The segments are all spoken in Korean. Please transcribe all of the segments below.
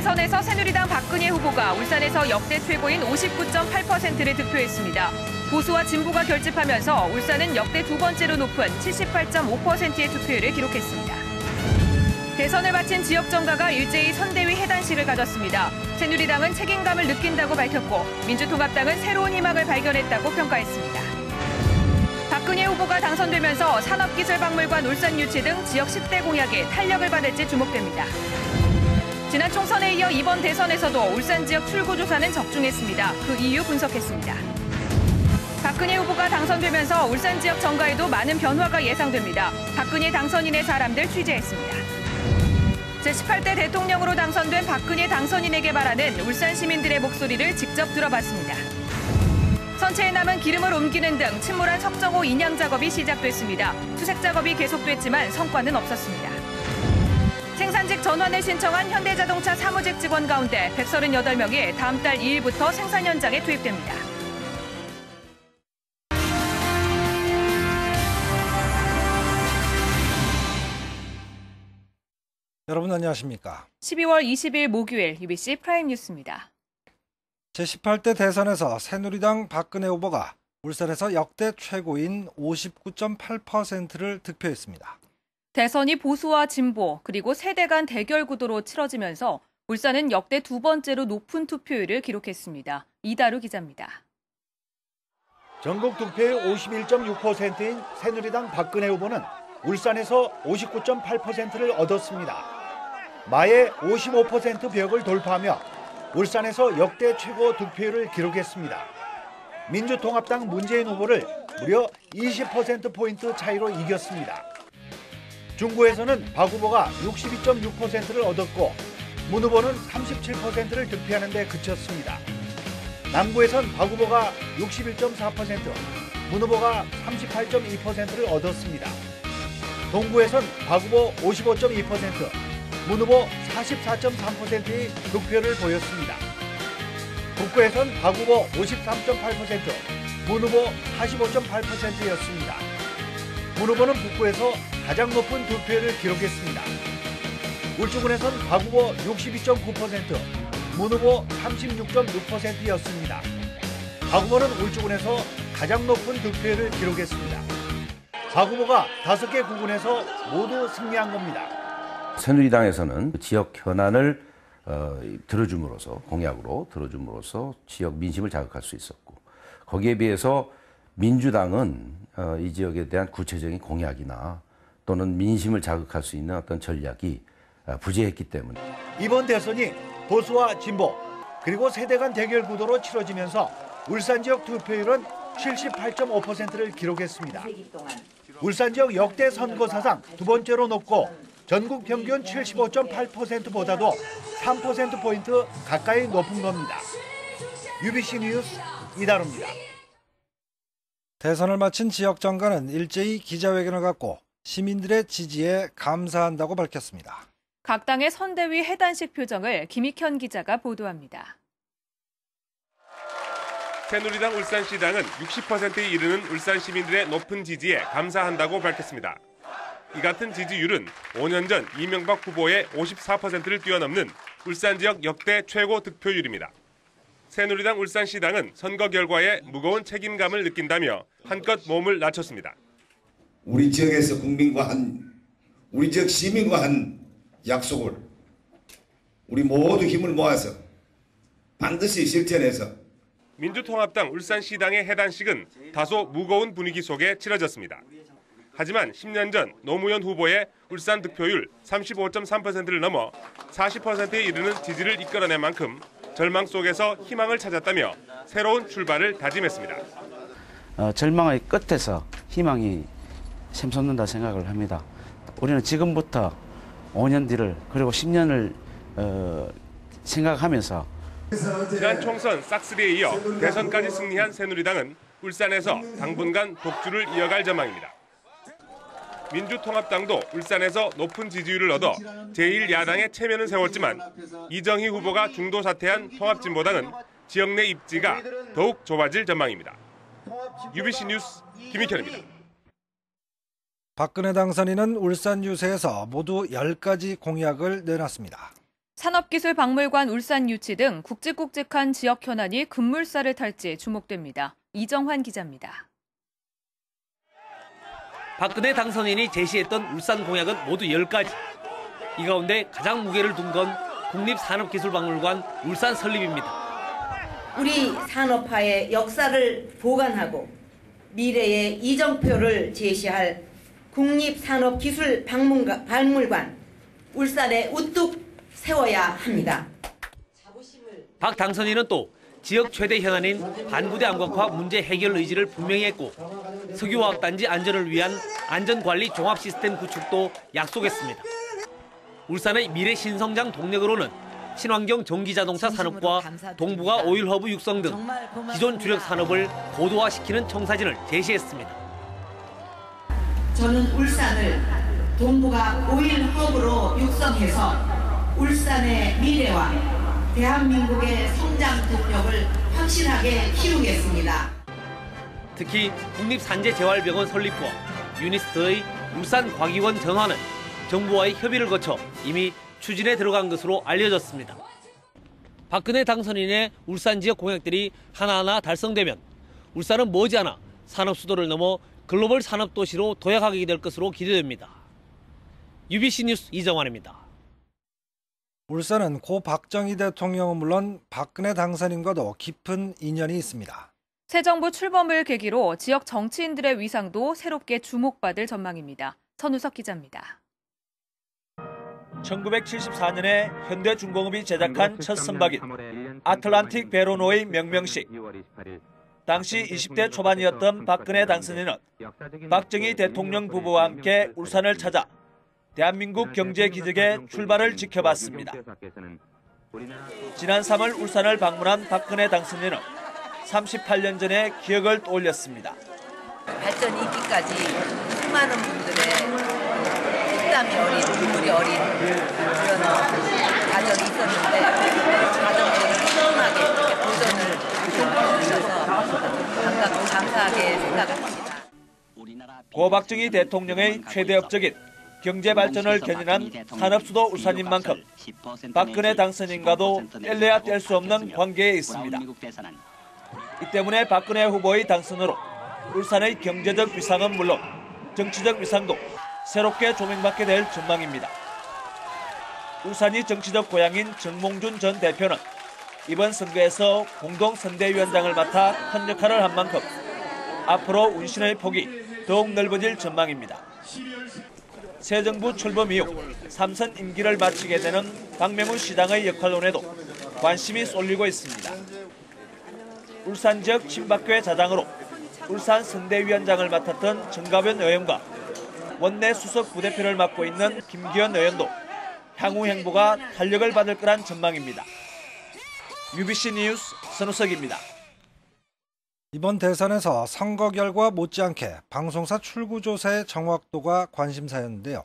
대선에서 새누리당 박근혜 후보가 울산에서 역대 최고인 59.8%를 득표했습니다. 보수와 진보가 결집하면서 울산은 역대 두 번째로 높은 78.5%의 투표율을 기록했습니다. 대선을 마친 지역 정가가 일제히 선대위 해단식을 가졌습니다. 새누리당은 책임감을 느낀다고 밝혔고 민주통합당은 새로운 희망을 발견했다고 평가했습니다. 박근혜 후보가 당선되면서 산업기술박물관 울산 유치 등 지역 10대 공약에 탄력을 받을지 주목됩니다. 지난 총선에 이어 이번 대선에서도 울산 지역 출구조사는 적중했습니다. 그 이유 분석했습니다. 박근혜 후보가 당선되면서 울산 지역 정가에도 많은 변화가 예상됩니다. 박근혜 당선인의 사람들 취재했습니다. 제18대 대통령으로 당선된 박근혜 당선인에게 바라는 울산 시민들의 목소리를 직접 들어봤습니다. 선체에 남은 기름을 옮기는 등 침몰한 석정호 인양 작업이 시작됐습니다. 투색 작업이 계속됐지만 성과는 없었습니다. 생산직 전환을 신청한 현대자동차 사무직 직원 가운데 138명이 다음 달 2일부터 생산 현장에 투입됩니다. 여러분 안녕하십니까? 12월 20일 목요일 UBC 프라임 뉴스입니다. 제18대 대선에서 새누리당 박근혜 후보가 울산에서 역대 최고인 59.8%를 득표했습니다. 대선이 보수와 진보 그리고 세대 간 대결 구도로 치러지면서 울산은 역대 두 번째로 높은 투표율을 기록했습니다. 이다루 기자입니다. 전국 득표율 51.6%인 새누리당 박근혜 후보는 울산에서 59.8%를 얻었습니다. 마의 55% 벽을 돌파하며 울산에서 역대 최고 득표율을 기록했습니다. 민주통합당 문재인 후보를 무려 20%포인트 차이로 이겼습니다. 중구에서는 박 후보가 62.6%를 얻었고 문 후보는 37%를 득표하는 데 그쳤습니다. 남구에선 박 후보가 61.4%, 문 후보가 38.2%를 얻었습니다. 동구에선 박 후보 55.2%, 문 후보 44.3%의 득표를 보였습니다. 북구에선 박 후보 53.8%, 문 후보 45.8%였습니다. 문 후보는 북구에서 가장 높은 득표율을 기록했습니다. 울주군에선 박 후보 62.9%, 문 후보 36.6%였습니다. 박 후보는 울주군에서 가장 높은 득표율을 기록했습니다. 박 후보가 5개 구군에서 모두 승리한 겁니다. 새누리당에서는 지역 현안을 들어줌으로써 공약으로 들어줌으로써 지역 민심을 자극할 수 있었고 거기에 비해서 민주당은 이 지역에 대한 구체적인 공약이나 또는 민심을 자극할 수 있는 어떤 전략이 부재했기 때문에 이번 대선이 보수와 진보 그리고 세대 간 대결 구도로 치러지면서 울산 지역 투표율은 78.5%를 기록했습니다. 울산 지역 역대 선거 사상 두 번째로 높고 전국 평균 75.8%보다도 3%포인트 가까이 높은 겁니다. UBC 뉴스 이다루입니다. 대선을 마친 지역 정가는 일제히 기자회견을 갖고 시민들의 지지에 감사한다고 밝혔습니다. 각 당의 선대위 해단식 표정을 김익현 기자가 보도합니다. 새누리당 울산시당은 60%에 이르는 울산 시민들의 높은 지지에 감사한다고 밝혔습니다. 이 같은 지지율은 5년 전 이명박 후보의 54%를 뛰어넘는 울산 지역 역대 최고 득표율입니다. 새누리당 울산시당은 선거 결과에 무거운 책임감을 느낀다며 한껏 몸을 낮췄습니다. 우리 지역에서 국민과 우리 지역 시민과 한 약속을 우리 모두 힘을 모아서 반드시 실천해서 민주통합당 울산시당의 해단식은 다소 무거운 분위기 속에 치러졌습니다. 하지만 10년 전 노무현 후보의 울산 득표율 35.3%를 넘어 40%에 이르는 지지를 이끌어낸 만큼 절망 속에서 희망을 찾았다며 새로운 출발을 다짐했습니다. 절망의 끝에서 희망이 샘솟는다 생각을 합니다. 우리는 지금부터 5년 뒤를 그리고 10년을 생각하면서 지난 총선 싹쓸이에 이어 대선까지 승리한 새누리당은 울산에서 당분간 독주를 이어갈 전망입니다. 민주통합당도 울산에서 높은 지지율을 얻어 제1야당의 체면을 세웠지만 이정희 후보가 중도 사퇴한 통합진보당은 지역 내 입지가 더욱 좁아질 전망입니다. UBC 뉴스 김익현입니다. 박근혜 당선인은 울산 유세에서 모두 10가지 공약을 내놨습니다. 산업기술박물관 울산 유치 등 굵직굵직한 지역 현안이 급물살을 탈지 주목됩니다. 이정환 기자입니다. 박근혜 당선인이 제시했던 울산 공약은 모두 10가지. 이 가운데 가장 무게를 둔 건 국립산업기술박물관 울산 설립입니다. 우리 산업화의 역사를 보관하고 미래의 이정표를 제시할 국립산업기술박물관 울산에 우뚝 세워야 합니다. 박 당선인은 또 지역 최대 현안인 반부대 암각화 문제 해결 의지를 분명히 했고 석유화학단지 안전을 위한 안전관리 종합시스템 구축도 약속했습니다. 울산의 미래 신성장 동력으로는 친환경 전기자동차 산업과 동북아 오일허브 육성 등 기존 주력 산업을 고도화시키는 청사진을 제시했습니다. 저는 울산을 동북아 오일허브로 육성해서 울산의 미래와 대한민국의 성장 동력을 확실하게 키우겠습니다. 특히 국립산재재활병원 설립과 유니스트의 울산과기원 전환은 정부와의 협의를 거쳐 이미 추진에 들어간 것으로 알려졌습니다. 박근혜 당선인의 울산 지역 공약들이 하나하나 달성되면 울산은 머지않아 산업수도를 넘어 글로벌 산업도시로 도약하게 될 것으로 기대됩니다. UBC 뉴스 이정환입니다. 울산은 고 박정희 대통령은 물론 박근혜 당선인과도 깊은 인연이 있습니다. 새 정부 출범을 계기로 지역 정치인들의 위상도 새롭게 주목받을 전망입니다. 선우석 기자입니다. 1974년에 현대중공업이 제작한 첫 선박인 아틀란틱 베로노의 명명식. 당시 20대 초반이었던 박근혜 당선인은 박정희 대통령 부부와 함께 울산을 찾아 대한민국 경제 기적의 출발을 지켜봤습니다. 지난 3월 울산을 방문한 박근혜 당선인은 38년 전의 기억을 떠올렸습니다. 발전 있기까지 수많은 분들의 땀이 어린, 눈물이 어린 그런 과정이 있었는데 과정들을 꾸준하게 이렇게 도전을 해주셔서 반갑고 감사하게 생각을 합니다. 고 박정희 대통령의 최대 업적인 경제 발전을 견인한 산업수도 울산인 만큼 박근혜 당선인과도 뗄래야 뗄 수 없는 관계에 있습니다. 이 때문에 박근혜 후보의 당선으로 울산의 경제적 위상은 물론 정치적 위상도 새롭게 조명받게 될 전망입니다. 울산이 정치적 고향인 정몽준 전 대표는 이번 선거에서 공동선대위원장을 맡아 큰 역할을 한 만큼 앞으로 운신의 폭이 더욱 넓어질 전망입니다. 새 정부 출범 이후 3선 임기를 마치게 되는 박명훈 시장의 역할론에도 관심이 쏠리고 있습니다. 울산 지역 친박교회 자장으로 울산 선대위원장을 맡았던 정가변 의원과 원내 수석 부대표를 맡고 있는 김기현 의원도 향후 행보가 탄력을 받을 거란 전망입니다. UBC 뉴스 선우석입니다. 이번 대선에서 선거 결과 못지않게 방송사 출구조사의 정확도가 관심사였는데요.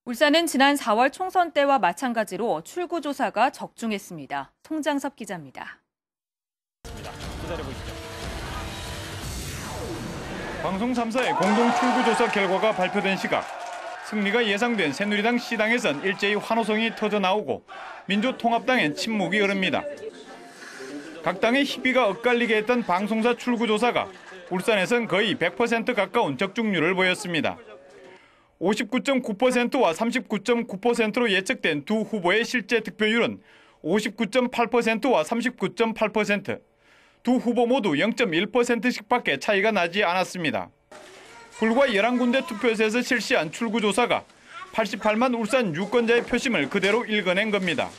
울산은 지난 4월 총선 때와 마찬가지로 출구조사가 적중했습니다. 송장섭 기자입니다. 방송 3사의 공동 출구조사 결과가 발표된 시각, 승리가 예상된 새누리당 시당에선 일제히 환호성이 터져나오고 민주통합당엔 침묵이 흐릅니다. 각 당의 희비가 엇갈리게 했던 방송사 출구조사가 울산에선 거의 100% 가까운 적중률을 보였습니다. 59.9%와 39.9%로 예측된 두 후보의 실제 득표율은 59.8%와 39.8%, 두 후보 모두 0.1%씩 밖에 차이가 나지 않았습니다. 불과 11군데 투표소에서 실시한 출구조사가 88만 울산 유권자의 표심을 그대로 읽어낸 겁니다.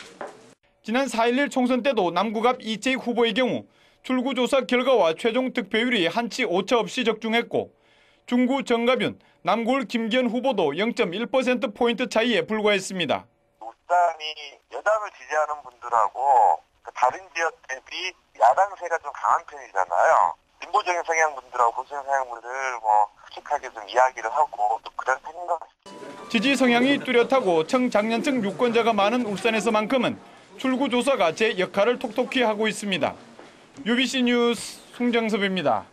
지난 4.11 총선 때도 남구갑 이채익 후보의 경우 출구조사 결과와 최종 득표율이 한치 오차 없이 적중했고, 중구 정가변, 남구울 김기현 후보도 0.1%포인트 차이에 불과했습니다. 울산이 여당을 지지하는 분들하고 다른 지역 대비 야당세가 좀 강한 편이잖아요. 진보적인 성향 분들하고 보수적 성향 분들 솔직하게 좀 이야기를 하고 또 그런 편인 것 같습니다. 지지 성향이 뚜렷하고 청장년층 유권자가 많은 울산에서만큼은 출구조사가 제 역할을 톡톡히 하고 있습니다. UBC 뉴스 송정섭입니다.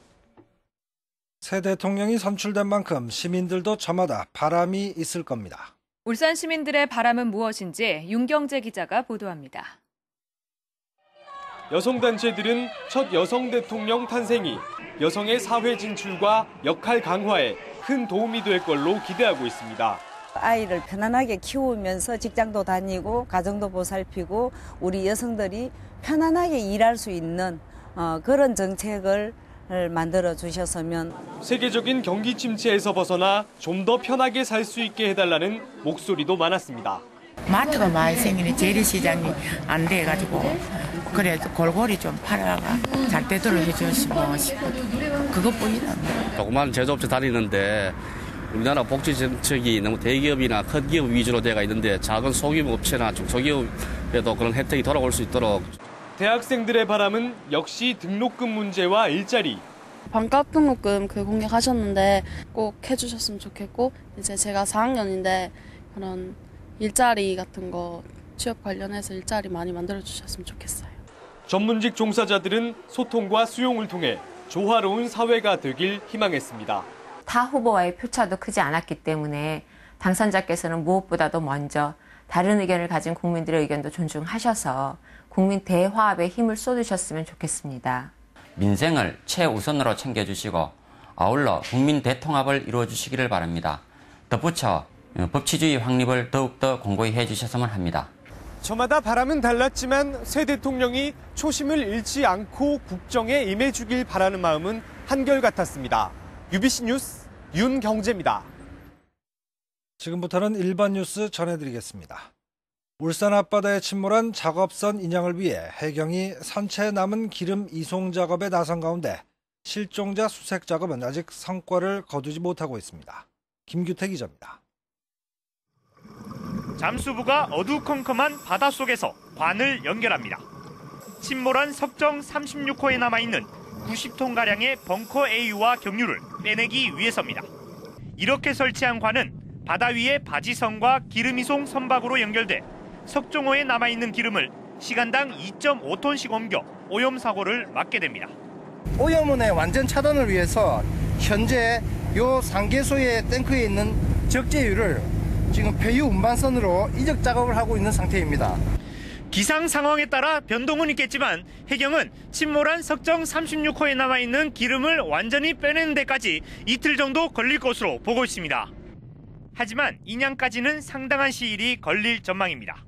새 대통령이 선출된 만큼 시민들도 저마다 바람이 있을 겁니다. 울산 시민들의 바람은 무엇인지 윤경재 기자가 보도합니다. 여성단체들은 첫 여성 대통령 탄생이 여성의 사회 진출과 역할 강화에 큰 도움이 될 걸로 기대하고 있습니다. 아이를 편안하게 키우면서 직장도 다니고 가정도 보살피고 우리 여성들이 편안하게 일할 수 있는 그런 정책을 만들어 주셨으면. 세계적인 경기 침체에서 벗어나 좀 더 편하게 살 수 있게 해달라는 목소리도 많았습니다. 마트가 많이 생기니 재래시장이 안 돼가지고 그래도 골고루 좀 팔아가 잘 되도록 해주시면 싶고 그것뿐이다. 조그만 제조업체 다니는데 우리나라 복지 정책이 너무 대기업이나 큰 기업 위주로 돼가 있는데 작은 소규모 업체나 중소기업에도 그런 혜택이 돌아올 수 있도록. 대학생들의 바람은 역시 등록금 문제와 일자리. 반값 등록금 공약하셨는데 꼭 해주셨으면 좋겠고, 이제 제가 4학년인데 그런 일자리 같은 거 취업 관련해서 일자리 많이 만들어 주셨으면 좋겠어요. 전문직 종사자들은 소통과 수용을 통해 조화로운 사회가 되길 희망했습니다. 타 후보와의 표차도 크지 않았기 때문에 당선자께서는 무엇보다도 먼저 다른 의견을 가진 국민들의 의견도 존중하셔서 국민 대화합에 힘을 쏟으셨으면 좋겠습니다. 민생을 최우선으로 챙겨주시고 아울러 국민 대통합을 이루어주시기를 바랍니다. 덧붙여 법치주의 확립을 더욱더 공고히 해주셨으면 합니다. 저마다 바람은 달랐지만 새 대통령이 초심을 잃지 않고 국정에 임해주길 바라는 마음은 한결같았습니다. UBC 뉴스 윤경재입니다. 지금부터는 일반 뉴스 전해드리겠습니다. 울산 앞바다에 침몰한 작업선 인양을 위해 해경이 선체에 남은 기름 이송 작업에 나선 가운데 실종자 수색 작업은 아직 성과를 거두지 못하고 있습니다. 김규태 기자입니다. 잠수부가 어두컴컴한 바닷속에서 관을 연결합니다. 침몰한 석정 36호에 남아있는 90톤가량의 벙커 A유와 경유를 빼내기 위해서입니다. 이렇게 설치한 관은 바다 위의 바지선과 기름이송 선박으로 연결돼 석정호에 남아있는 기름을 시간당 2.5톤씩 옮겨 오염 사고를 막게 됩니다. 오염원의 완전 차단을 위해서 현재 요 상계소의 탱크에 있는 적재유를 지금 폐유 운반선으로 이적 작업을 하고 있는 상태입니다. 기상 상황에 따라 변동은 있겠지만 해경은 침몰한 석정 36호에 남아있는 기름을 완전히 빼내는 데까지 이틀 정도 걸릴 것으로 보고 있습니다. 하지만 인양까지는 상당한 시일이 걸릴 전망입니다.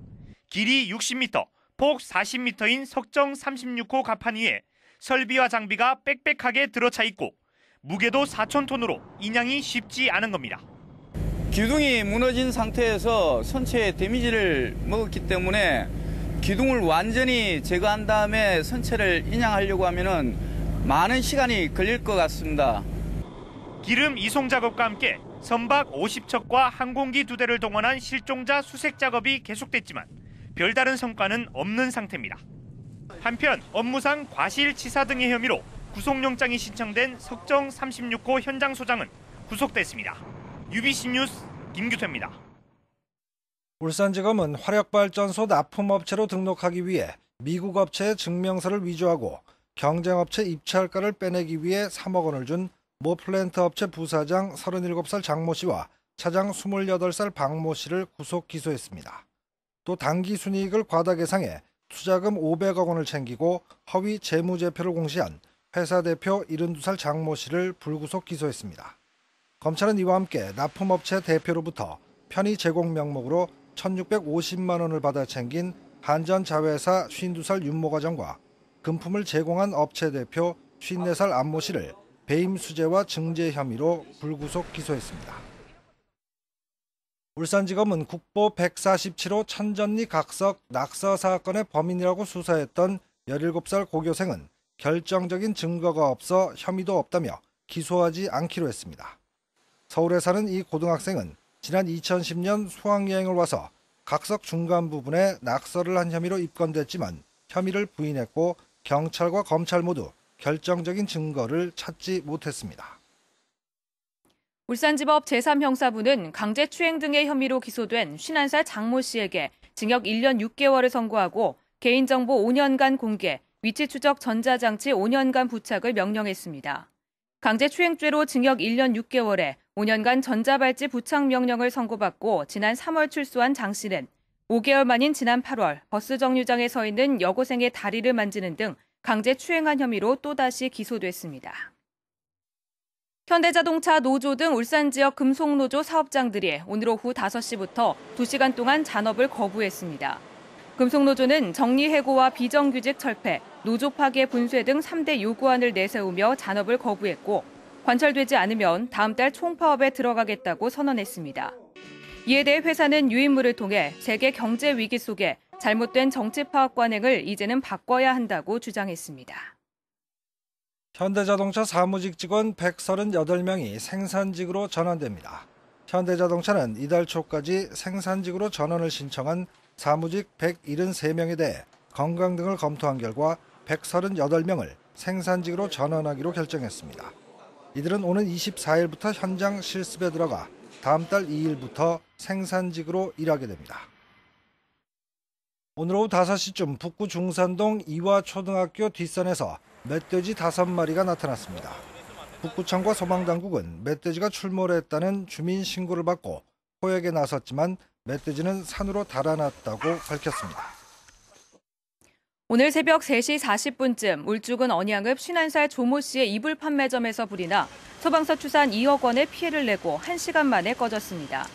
길이 60m, 폭 40m인 석정 36호 갑판 위에 설비와 장비가 빽빽하게 들어차 있고 무게도 4,000톤으로 인양이 쉽지 않은 겁니다. 기둥이 무너진 상태에서 선체에 데미지를 먹었기 때문에 기둥을 완전히 제거한 다음에 선체를 인양하려고 하면은 많은 시간이 걸릴 것 같습니다. 기름 이송 작업과 함께 선박 50척과 항공기 2대를 동원한 실종자 수색 작업이 계속됐지만 별다른 성과는 없는 상태입니다. 한편 업무상 과실치사 등의 혐의로 구속영장이 신청된 석정 36호 현장 소장은 구속됐습니다. UBC 뉴스 김규태입니다. 울산지검은 화력발전소 납품업체로 등록하기 위해 미국 업체의 증명서를 위조하고 경쟁업체 입찰가를 빼내기 위해 3억 원을 준 모 플랜트 업체 부사장 37살 장모 씨와 차장 28살 박모 씨를 구속 기소했습니다. 또 당기순이익을 과다 계상해 투자금 500억 원을 챙기고 허위 재무제표를 공시한 회사 대표 72살 장모 씨를 불구속 기소했습니다. 검찰은 이와 함께 납품업체 대표로부터 편의 제공 명목으로 1,650만 원을 받아 챙긴 한전자회사 52살 윤모 과장과 금품을 제공한 업체 대표 54살 안모 씨를 배임 수재와 증제 혐의로 불구속 기소했습니다. 울산지검은 국보 147호 천전리 각석 낙서 사건의 범인이라고 수사했던 17살 고교생은 결정적인 증거가 없어 혐의도 없다며 기소하지 않기로 했습니다. 서울에 사는 이 고등학생은 지난 2010년 수학여행을 와서 각석 중간 부분에 낙서를 한 혐의로 입건됐지만 혐의를 부인했고 경찰과 검찰 모두 결정적인 증거를 찾지 못했습니다. 울산지법 제3형사부는 강제추행 등의 혐의로 기소된 51살 장모 씨에게 징역 1년 6개월을 선고하고 개인정보 5년간 공개, 위치추적 전자장치 5년간 부착을 명령했습니다. 강제추행죄로 징역 1년 6개월에 5년간 전자발찌 부착 명령을 선고받고 지난 3월 출소한 장 씨는 5개월 만인 지난 8월 버스 정류장에 서 있는 여고생의 다리를 만지는 등 강제 추행한 혐의로 또다시 기소됐습니다. 현대자동차 노조 등 울산 지역 금속노조 사업장들이 오늘 오후 5시부터 2시간 동안 잔업을 거부했습니다. 금속노조는 정리해고와 비정규직 철폐, 노조 파괴 분쇄 등 3대 요구안을 내세우며 잔업을 거부했고 관철되지 않으면 다음 달 총파업에 들어가겠다고 선언했습니다. 이에 대해 회사는 유인물을 통해 세계 경제 위기 속에 잘못된 정치 파업 관행을 이제는 바꿔야 한다고 주장했습니다. 현대자동차 사무직 직원 138명이 생산직으로 전환됩니다. 현대자동차는 이달 초까지 생산직으로 전환을 신청한 사무직 173명에 대해 건강 등을 검토한 결과 138명을 생산직으로 전환하기로 결정했습니다. 이들은 오는 24일부터 현장 실습에 들어가 다음 달 2일부터 생산직으로 일하게 됩니다. 오늘 오후 5시쯤 북구 중산동 이화초등학교 뒷산에서 멧돼지 5마리가 나타났습니다. 북구청과 소방당국은 멧돼지가 출몰했다는 주민 신고를 받고 포획에 나섰지만 멧돼지는 산으로 달아났다고 밝혔습니다. 오늘 새벽 3시 40분쯤 울주군 언양읍 51살 조모 씨의 이불 판매점에서 불이 나 소방서 추산 2억 원의 피해를 내고 1시간 만에 꺼졌습니다.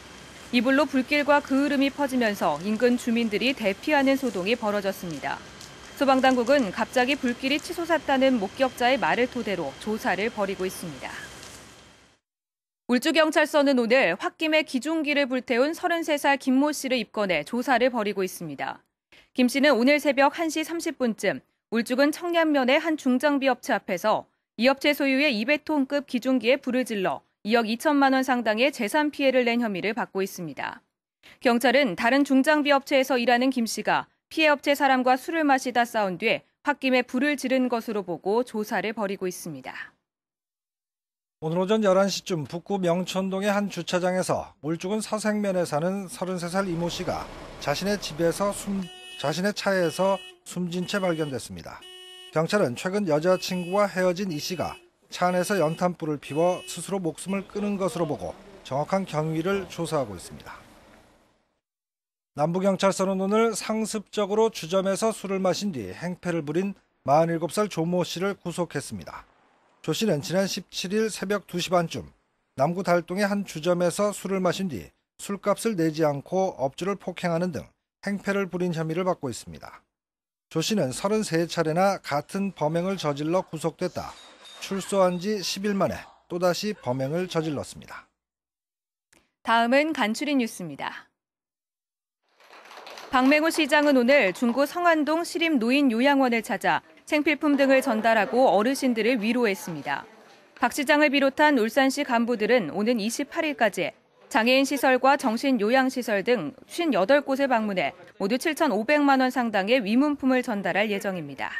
이불로 불길과 그을음이 퍼지면서 인근 주민들이 대피하는 소동이 벌어졌습니다. 소방당국은 갑자기 불길이 치솟았다는 목격자의 말을 토대로 조사를 벌이고 있습니다. 울주경찰서는 오늘 홧김에 기중기를 불태운 33살 김모 씨를 입건해 조사를 벌이고 있습니다. 김 씨는 오늘 새벽 1시 30분쯤 울주군 청량면의 한 중장비 업체 앞에서 이 업체 소유의 200톤급 기중기에 불을 질러 2억 2천만 원 상당의 재산 피해를 낸 혐의를 받고 있습니다. 경찰은 다른 중장비 업체에서 일하는 김 씨가 피해 업체 사람과 술을 마시다 싸운 뒤에 홧김에 불을 지른 것으로 보고 조사를 벌이고 있습니다. 오늘 오전 11시쯤 북구 명천동의 한 주차장에서 울주군 서생면에 사는 33살 이모 씨가 자신의 차에서 숨진 채 발견됐습니다. 경찰은 최근 여자친구와 헤어진 이 씨가 차 안에서 연탄불을 피워 스스로 목숨을 끊은 것으로 보고 정확한 경위를 조사하고 있습니다. 남부경찰서는 오늘 상습적으로 주점에서 술을 마신 뒤 행패를 부린 47살 조모 씨를 구속했습니다. 조 씨는 지난 17일 새벽 2시 반쯤 남구 달동의 한 주점에서 술을 마신 뒤 술값을 내지 않고 업주를 폭행하는 등 행패를 부린 혐의를 받고 있습니다. 조 씨는 33차례나 같은 범행을 저질러 구속됐다. 출소한 지 10일 만에 또다시 범행을 저질렀습니다. 다음은 간추린 뉴스입니다. 박맹호 시장은 오늘 중구 성안동 시립노인요양원을 찾아 생필품 등을 전달하고 어르신들을 위로했습니다. 박 시장을 비롯한 울산시 간부들은 오는 28일까지 장애인 시설과 정신요양시설 등 58곳을 방문해 모두 7,500만 원 상당의 위문품을 전달할 예정입니다.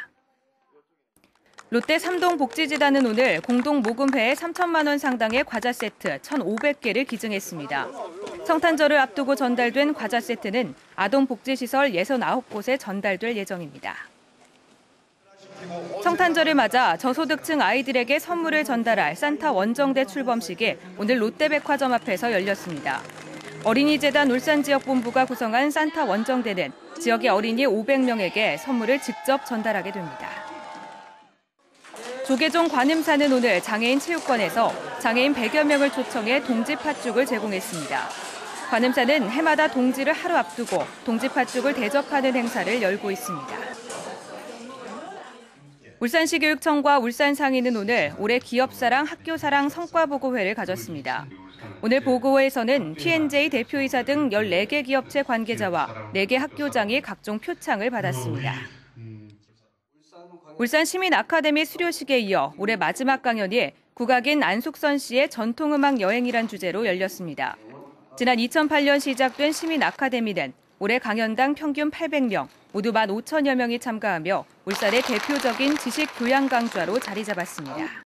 롯데 삼동복지재단은 오늘 공동모금회에 3천만 원 상당의 과자 세트 1,500개를 기증했습니다. 성탄절을 앞두고 전달된 과자 세트는 아동복지시설 69곳에 전달될 예정입니다. 성탄절을 맞아 저소득층 아이들에게 선물을 전달할 산타 원정대 출범식이 오늘 롯데백화점 앞에서 열렸습니다. 어린이재단 울산지역본부가 구성한 산타 원정대는 지역의 어린이 500명에게 선물을 직접 전달하게 됩니다. 조계종 관음사는 오늘 장애인 체육관에서 장애인 100여 명을 초청해 동지 팥죽을 제공했습니다. 관음사는 해마다 동지를 하루 앞두고 동지 팥죽을 대접하는 행사를 열고 있습니다. 울산시 교육청과 울산상인은 오늘 올해 기업사랑 학교사랑 성과보고회를 가졌습니다. 오늘 보고회에서는 P&J 대표이사 등 14개 기업체 관계자와 4개 학교장이 각종 표창을 받았습니다. 울산 시민 아카데미 수료식에 이어 올해 마지막 강연이 국악인 안숙선 씨의 전통음악 여행이란 주제로 열렸습니다. 지난 2008년 시작된 시민 아카데미는 올해 강연당 평균 800명, 모두 15,000여 명이 참가하며 울산의 대표적인 지식 교양 강좌로 자리 잡았습니다.